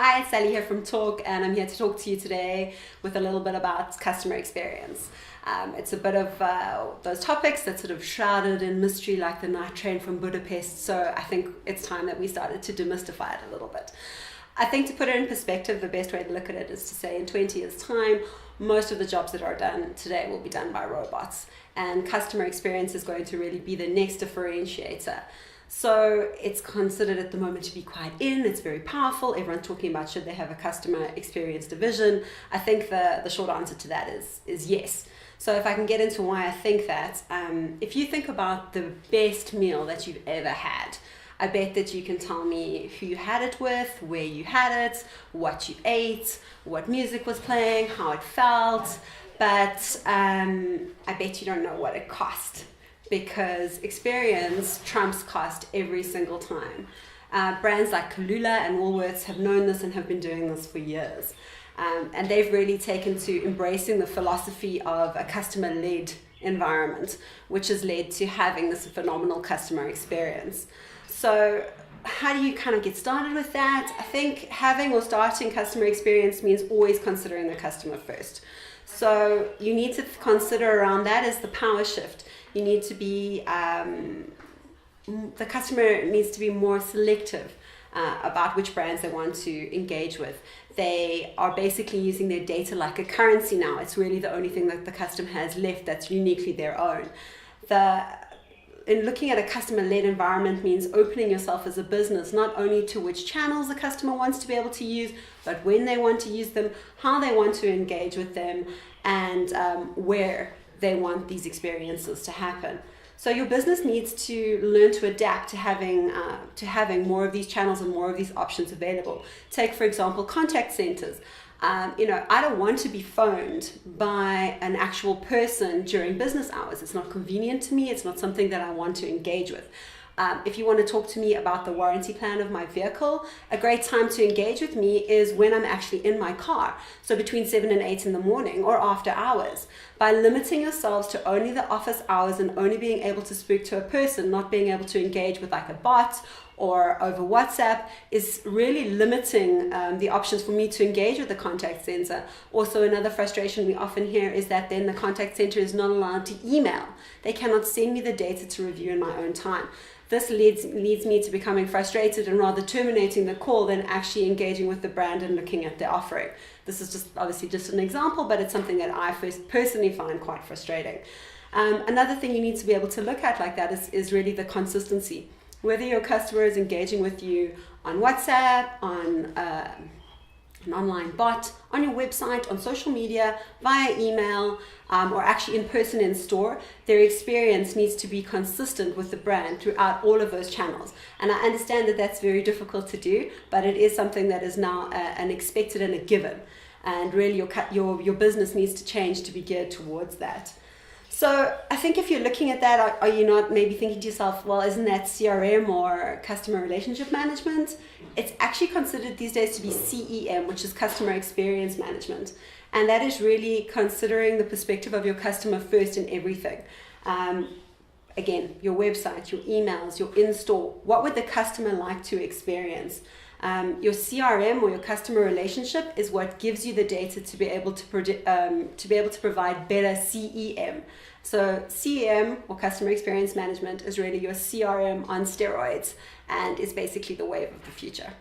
Hi, Sally here from Talk, and I'm here to talk to you today with a little bit about customer experience. It's a bit of those topics that sort of shrouded in mystery like the night train from Budapest, so I think it's time that we started to demystify it a little bit. I think to put it in perspective, the best way to look at it is to say in 20 years' time, most of the jobs that are done today will be done by robots, and customer experience is going to really be the next differentiator. So it's considered at the moment to be quite in, it's very powerful, everyone's talking about should they have a customer experience division. I think the short answer to that is yes. So if I can get into why I think that, if you think about the best meal that you've ever had, I bet that you can tell me who you had it with, where you had it, what you ate, what music was playing, how it felt, but I bet you don't know what it cost, because experience trumps cost every single time. Brands like Kalula and Woolworths have known this and have been doing this for years. And they've really taken to embracing the philosophy of a customer-led environment, which has led to having this phenomenal customer experience. So how do you kind of get started with that? I think having or starting customer experience means always considering the customer first. So you need to consider around that as the power shift. You need to be, the customer needs to be more selective about which brands they want to engage with. They are basically using their data like a currency now. It's really the only thing that the customer has left that's uniquely their own. In looking at a customer-led environment means opening yourself as a business, not only to which channels the customer wants to be able to use, but when they want to use them, how they want to engage with them, and where they want these experiences to happen. So your business needs to learn to adapt to having more of these channels and more of these options available. Take, for example, contact centers. I don't want to be phoned by an actual person during business hours. It's not convenient to me. It's not something that I want to engage with. If you want to talk to me about the warranty plan of my vehicle, a great time to engage with me is when I'm actually in my car. So between 7 and 8 in the morning or after hours. By limiting yourselves to only the office hours and only being able to speak to a person, not being able to engage with like a bot or over WhatsApp, is really limiting the options for me to engage with the contact center. Also, another frustration we often hear is that then the contact center is not allowed to email. They cannot send me the data to review in my own time. This leads me to becoming frustrated and rather terminating the call than actually engaging with the brand and looking at their offering. This is obviously just an example, but it's something that I personally find quite frustrating. Another thing you need to be able to look at like that is really the consistency. Whether your customer is engaging with you on WhatsApp, on an online bot, on your website, on social media, via email, or actually in person in store, their experience needs to be consistent with the brand throughout all of those channels. And I understand that that's very difficult to do, but it is something that is now an expected and a given. And really your business needs to change to be geared towards that. So I think if you're looking at that, are you not maybe thinking to yourself, well, isn't that CRM or customer relationship management? It's actually considered these days to be CEM, which is customer experience management. And that is really considering the perspective of your customer first in everything. Again, your website, your emails, your in-store, what would the customer like to experience? Your CRM or your customer relationship is what gives you the data to be able to provide better CEM. So CEM or customer experience management is really your CRM on steroids and is basically the wave of the future.